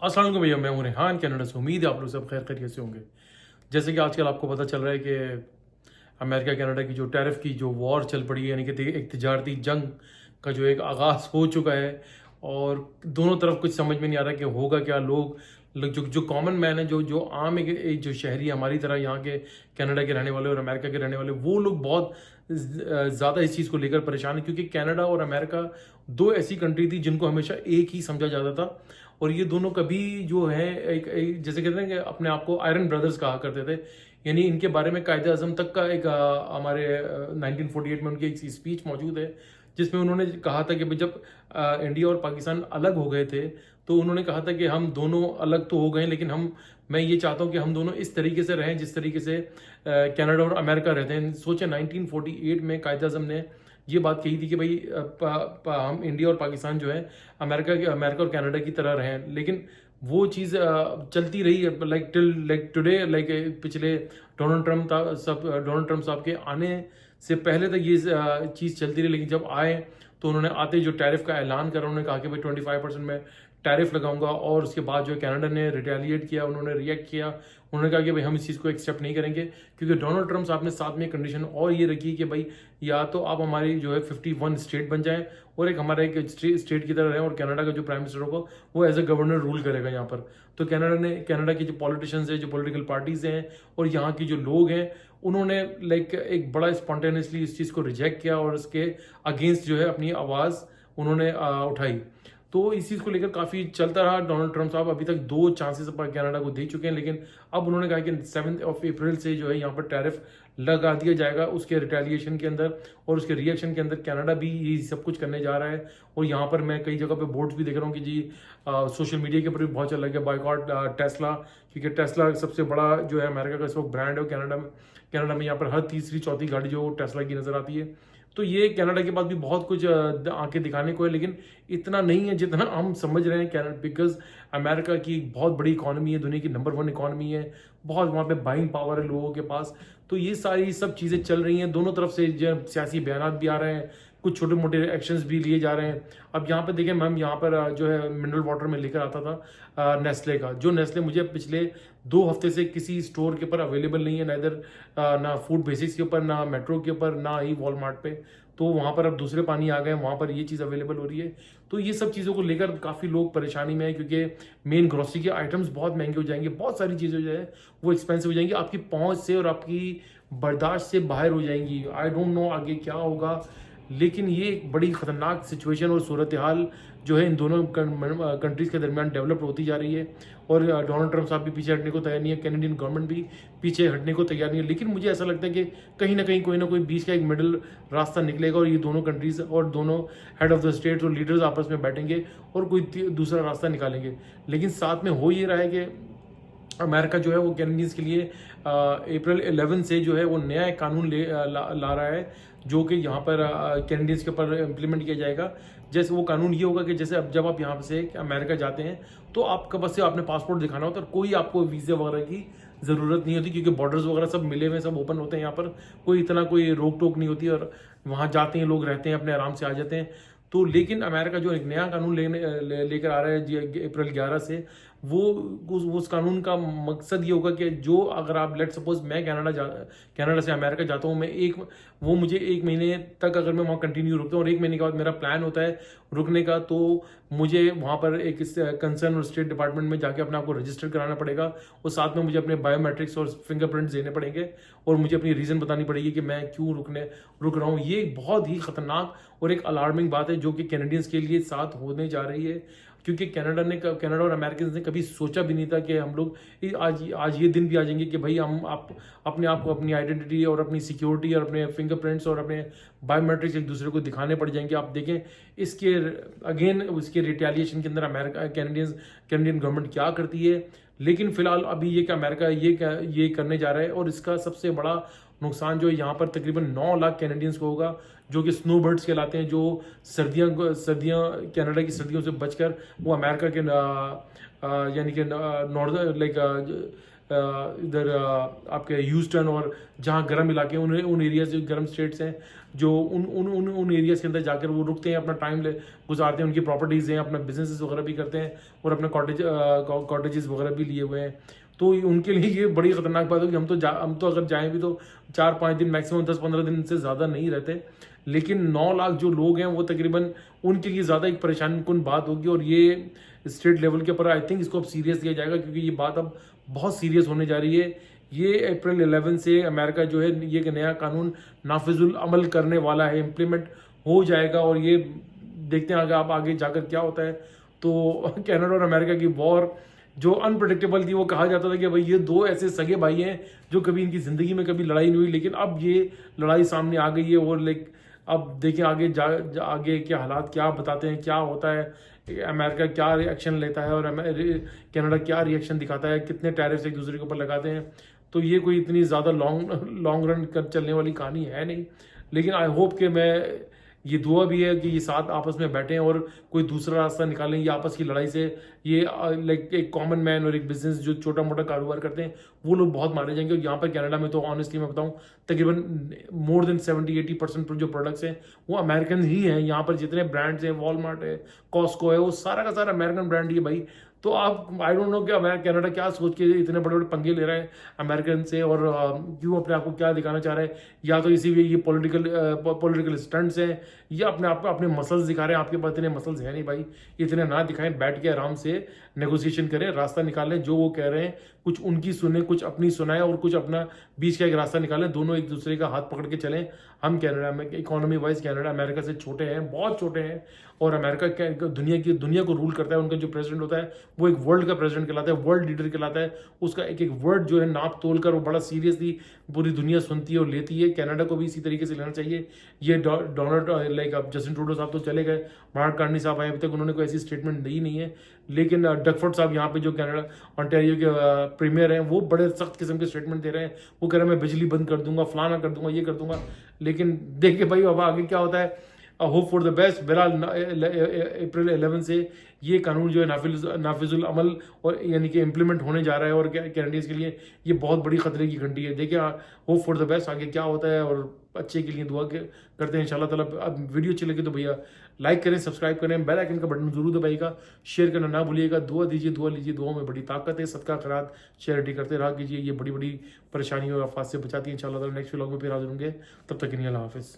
अस्सलाम वालेकुम भैया, मैं हूं रेहान कनाडा से। उम्मीद है आप लोग सब खैर खैरियत से होंगे। जैसे कि आजकल आपको पता चल रहा है कि अमेरिका कनाडा की जो टैरिफ की जो वॉर चल पड़ी है, यानी कि एक तजारती जंग का जो एक आगाज़ हो चुका है, और दोनों तरफ कुछ समझ में नहीं आ रहा कि होगा क्या। जो जो कॉमन मैन है, जो जो आम एक जो शहरी है हमारी तरह, यहाँ के कनाडा के रहने वाले और अमेरिका के रहने वाले, वो लोग बहुत ज़्यादा इस चीज़ को लेकर परेशान है, क्योंकि कनाडा और अमेरिका दो ऐसी कंट्री थी जिनको हमेशा एक ही समझा जाता था। और ये दोनों कभी जो है जैसे कहते हैं कि अपने आप को आयरन ब्रदर्स कहा करते थे। यानी इनके बारे में कायदे आज़म तक का एक हमारे 1948 में उनकी एक स्पीच मौजूद है, जिसमें उन्होंने कहा था कि भाई जब इंडिया और पाकिस्तान अलग हो गए थे, तो उन्होंने कहा था कि हम दोनों अलग तो हो गए, लेकिन मैं ये चाहता हूँ कि हम दोनों इस तरीके से रहें जिस तरीके से कनाडा और अमेरिका रहते हैं। सोचे 1948 में कायदे आज़म ने ये बात कही थी कि भाई हम इंडिया और पाकिस्तान जो है अमेरिका और कनाडा की तरह रहें। लेकिन वो चीज़ चलती रही, लाइक टुडे, लाइक पिछले डोनाल्ड ट्रम्प साहब के आने से पहले तक ये चीज़ चलती रही। लेकिन जब आए तो उन्होंने आते ही जो टैरिफ का ऐलान करा, उन्होंने कहा कि भाई 25% में टैरिफ लगाऊंगा। और उसके बाद जो कनाडा ने रिटेलिएट किया, उन्होंने रिएक्ट किया। उन्होंने कहा कि भाई हम इस चीज़ को एक्सेप्ट नहीं करेंगे, क्योंकि डोनाल्ड ट्रम्प साहब ने साथ में कंडीशन और ये रखी कि भाई या तो आप हमारी जो है 51 स्टेट बन जाएं और एक हमारा एक स्टेट की तरह रहें, और कनाडा का जो प्राइम मिनिस्टर होगा वो एज ए गवर्नर रूल करेगा यहाँ पर। तो कनाडा की जो पॉलिटिशियंस हैं, जो पॉलिटिकल पार्टीज हैं और यहाँ की जो लोग हैं, उन्होंने लाइक एक बड़ा स्पॉन्टेनियसली इस चीज़ को रिजेक्ट किया और इसके अगेंस्ट जो है अपनी आवाज़ उन्होंने उठाई। तो इस चीज़ को लेकर काफ़ी चलता रहा। डोनाल्ड ट्रम्प साहब अभी तक 2 चांसेस कनाडा को दे चुके हैं, लेकिन अब उन्होंने कहा कि 7 अप्रैल से जो है यहाँ पर टैरिफ लगा दिया जाएगा। उसके रिटेलिएशन के अंदर और उसके रिएक्शन के अंदर कनाडा भी ये सब कुछ करने जा रहा है। और यहाँ पर मैं कई जगह पे बोर्ड्स भी देख रहा हूँ कि जी सोशल मीडिया के ऊपर भी बहुत चल रहा है कि बायकॉट टेस्ला, क्योंकि टेस्ला सबसे बड़ा जो है अमेरिका का इस वक्त ब्रांड है। कनाडा में यहाँ पर हर तीसरी चौथी गाड़ी जो टेस्ला की नज़र आती है। तो ये कनाडा के पास भी बहुत कुछ आंखें दिखाने को है, लेकिन इतना नहीं है जितना हम समझ रहे हैं। बिकॉज अमेरिका की बहुत बड़ी इकॉनमी है, दुनिया की नंबर 1 इकॉनमी है, बहुत वहाँ पे बाइंग पावर है लोगों के पास। तो ये सारी सब चीज़ें चल रही हैं, दोनों तरफ से जो सियासी बयान भी आ रहे हैं, कुछ छोटे मोटे एक्शंस भी लिए जा रहे हैं। अब यहाँ पे देखें, मैम यहाँ पर जो है मिनरल वाटर में लेकर आता था नेस्ले का, जो नेस्ले मुझे पिछले 2 हफ्ते से किसी स्टोर के ऊपर अवेलेबल नहीं है, नाइदर ना फूड बेसिक्स के ऊपर, ना मेट्रो के ऊपर, ना ही वॉलमार्ट पे। तो वहाँ पर अब दूसरे पानी आ गए, वहाँ पर ये चीज़ अवेलेबल हो रही है। तो ये सब चीज़ों को लेकर काफ़ी लोग परेशानी में है, क्योंकि मेन ग्रोसरी के आइटम्स बहुत महंगे हो जाएंगे, बहुत सारी चीज़ें जो है वो एक्सपेंसिव हो जाएंगी, आपकी पहुँच से और आपकी बर्दाश्त से बाहर हो जाएंगी। आई डोंट नो आगे क्या होगा, लेकिन ये एक बड़ी ख़तरनाक सिचुएशन और सूरत हाल जो है इन दोनों कंट्रीज़ के दरमियान डेवलप होती जा रही है। और डोनाल्ड ट्रम्प साहब भी पीछे हटने को तैयार नहीं है, कैनेडियन गवर्नमेंट भी पीछे हटने को तैयार नहीं है। लेकिन मुझे ऐसा लगता है कि कहीं ना कहीं कोई ना कोई बीच का एक मिडिल रास्ता निकलेगा, और ये दोनों कंट्रीज़ और दोनों हेड ऑफ द स्टेट और लीडर्स आपस में बैठेंगे और कोई दूसरा रास्ता निकालेंगे। लेकिन साथ में हो ये रहा है कि अमेरिका जो है वो कैनेडियंस के लिए अप्रैल 11 से जो है वो नया एक कानून ला रहा है, जो कि यहाँ पर कैनेडियंस के ऊपर इम्प्लीमेंट किया जाएगा। जैसे वो कानून ये होगा कि जैसे अब जब आप यहाँ से अमेरिका जाते हैं तो आपका बस से आपने पासपोर्ट दिखाना होता है, कोई आपको वीज़े वगैरह की ज़रूरत नहीं होती, क्योंकि बॉर्डर्स वगैरह सब मिले हुए, सब ओपन होते हैं यहाँ पर, कोई इतना कोई रोक टोक नहीं होती, और वहाँ जाते हैं लोग, रहते हैं, अपने आराम से आ जाते हैं। तो लेकिन अमेरिका जो एक नया कानून लेकर आ रहा है अप्रैल 11 से, वो उस कानून का मकसद ये होगा कि जो अगर आप लेट सपोज मैं कनाडा से अमेरिका जाता हूँ, वो मुझे 1 महीने तक अगर मैं वहाँ कंटिन्यू रुकता हूँ और 1 महीने के बाद मेरा प्लान होता है रुकने का, तो मुझे वहाँ पर एक कंसर्न और स्टेट डिपार्टमेंट में जाके अपने आप को रजिस्टर कराना पड़ेगा, और साथ में मुझे अपने बायोमेट्रिक्स और फिंगरप्रिंट्स देने पड़ेंगे, और मुझे अपनी रीज़न बतानी पड़ेगी कि मैं क्यों रुक रहा हूँ। ये बहुत ही खतरनाक और एक अलार्मिंग बात है जो कि कैनेडियंस के लिए साथ होने जा रही है, क्योंकि कनाडा और अमेरिकन ने कभी सोचा भी नहीं था कि हम लोग आज ये दिन भी आ जाएंगे कि भाई अपने आप को, अपनी आइडेंटिटी और अपनी सिक्योरिटी और अपने फिंगरप्रिंट्स और अपने बायोमेट्रिक्स एक दूसरे को दिखाने पड़ जाएंगे। आप देखें इसके उसके रिटेलिएशन के अंदर कैनेडियन गवर्नमेंट क्या करती है। लेकिन फिलहाल अभी ये कि अमेरिका ये करने जा रहा है, और इसका सबसे बड़ा नुकसान जो है यहाँ पर तकरीबन 9 लाख कैनेडियंस को होगा, जो कि स्नोबर्ड्स कहलाते हैं, जो सर्दियाँ कनाडा की सर्दियों से बचकर वो अमेरिका के यानी कि नॉर्दर्न लाइक इधर आपके ह्यूस्टन और जहाँ गर्म इलाके हैं उन एरियाज जो गर्म स्टेट्स हैं, जो उन एरियाज के अंदर जाकर वो रुकते हैं, अपना टाइम गुजारते हैं, उनकी प्रॉपर्टीज़ हैं, अपना बिजनेस वगैरह भी करते हैं और अपने कॉटेजेस वगैरह भी लिए हुए हैं। तो उनके लिए ये बड़ी ख़तरनाक बात है कि हम तो अगर जाएँ भी तो 4-5 दिन, मैक्सिमम 10-15 दिन से ज़्यादा नहीं रहते। लेकिन 9 लाख जो लोग हैं वो तकरीबन उनके लिए ज़्यादा एक परेशानीकुन बात होगी, और ये स्टेट लेवल के ऊपर आई थिंक इसको अब सीरियस लिया जाएगा, क्योंकि ये बात अब बहुत सीरियस होने जा रही है। ये अप्रैल 11 से अमेरिका जो है ये एक नया कानून नाफिजुल अमल करने वाला है, इम्प्लीमेंट हो जाएगा, और ये देखते हैं आगे जाकर क्या होता है। तो कनाडा और अमेरिका की वॉर जो अनप्रडिक्टेबल थी, वो कहा जाता था कि भाई ये दो ऐसे सगे भाई हैं जो कभी इनकी ज़िंदगी में कभी लड़ाई नहीं हुई, लेकिन अब ये लड़ाई सामने आ गई है। और अब देखें आगे आगे क्या हालात क्या बताते हैं, क्या होता है, अमेरिका क्या रिएक्शन लेता है और कनाडा क्या रिएक्शन दिखाता है, कितने टैरिफ्स एक दूसरे के ऊपर लगाते हैं। तो ये कोई इतनी ज़्यादा लॉन्ग रन कर चलने वाली कहानी है नहीं, लेकिन आई होप कि मैं ये दुआ भी है कि ये साथ आपस में बैठें और कोई दूसरा रास्ता निकालें। ये आपस की लड़ाई से ये एक कॉमन मैन और एक बिजनेस जो छोटा मोटा कारोबार करते हैं वो लोग बहुत मारे जाएंगे। और यहाँ पर कनाडा में तो ऑनेस्टली मैं बताऊँ तकरीबन मोर देन 70-80% जो प्रोडक्ट्स हैं वो अमेरिकन ही हैं। यहाँ पर जितने ब्रांड्स हैं, वॉलमार्ट है, कॉस्को है, वो सारा का सारा अमेरिकन ब्रांड ही है भाई। तो आप आई डोंट नो कि कनाडा क्या सोच के इतने बड़े बड़े पंगे ले रहा है अमेरिकन से, और क्यों अपने आप को क्या दिखाना चाह रहा है। या तो इसी ये पॉलिटिकल स्टंट्स हैं, या अपने मसल्स दिखा रहे हैं। आपके पास इतने मसल्स हैं नहीं भाई, इतने ना दिखाएं, बैठ के आराम से नेगोशिएशन करें, रास्ता निकालें, जो वो कह रहे हैं कुछ उनकी सुने, कुछ अपनी सुनाएं और कुछ अपना बीच का एक रास्ता निकालें। दोनों एक दूसरे का हाथ पकड़ के चलें। हम कनाडा में इकोनॉमी वाइज कनाडा अमेरिका से छोटे हैं, बहुत छोटे हैं, और अमेरिका दुनिया को रूल करता है। उनका जो प्रेसिडेंट होता है वो एक वर्ल्ड का प्रेसिडेंट कहलाता है, वर्ल्ड लीडर कहलाता है। उसका एक एक वर्ड जो है नाप तोल कर वो बड़ा सीरियसली पूरी दुनिया सुनती है और लेती है। कनाडा को भी इसी तरीके से लेना चाहिए। ये डोनाल्ड अब जस्टिन ट्रूडो साहब तो चले गए, मार्क कार्नी साहब आए, अभी तक उन्होंने कोई ऐसी स्टेटमेंट दी नहीं है। लेकिन डकफोर्ड साहब यहाँ पे जो कनाडा ऑन्टेरियो के प्रीमियर हैं, वो बड़े सख्त किस्म के स्टेटमेंट दे रहे हैं। वो कह रहे हैं मैं बिजली बंद कर दूंगा, फलाना कर दूंगा, ये कर दूंगा। लेकिन देखिए भाई अब आगे क्या होता है। Hope for the best. बहरहाल अप्रैल 11 से ये कानून जो है नाफिजुल अमल और यानी कि इम्प्लीमेंट होने जा रहा है, और कैनेडियंस के लिए ये बहुत बड़ी खतरे की घंटी है। देखिए होप फॉर द बेस्ट, आगे क्या होता है, और अच्छे के लिए दुआ करते हैं इंशाल्लाह ताला। अब वीडियो अच्छी लगी तो भैया लाइक करें, सब्सक्राइब करें, बेल आइकन का बटन जरूर दबाइएगा, शेयर करना ना भूलिएगा। दुआ दीजिए, दुआ लीजिए, दुआ में बड़ी ताकत है। सदका खैरात चैरिटी करते रहा कीजिए, ये बड़ी बड़ी परेशानियों और आफात से बचाती है। इंशाल्लाह ताला नेक्स्ट व्लॉग में फिर हाजिर होंगे, तब तक के लिए अल्लाह हाफिज़।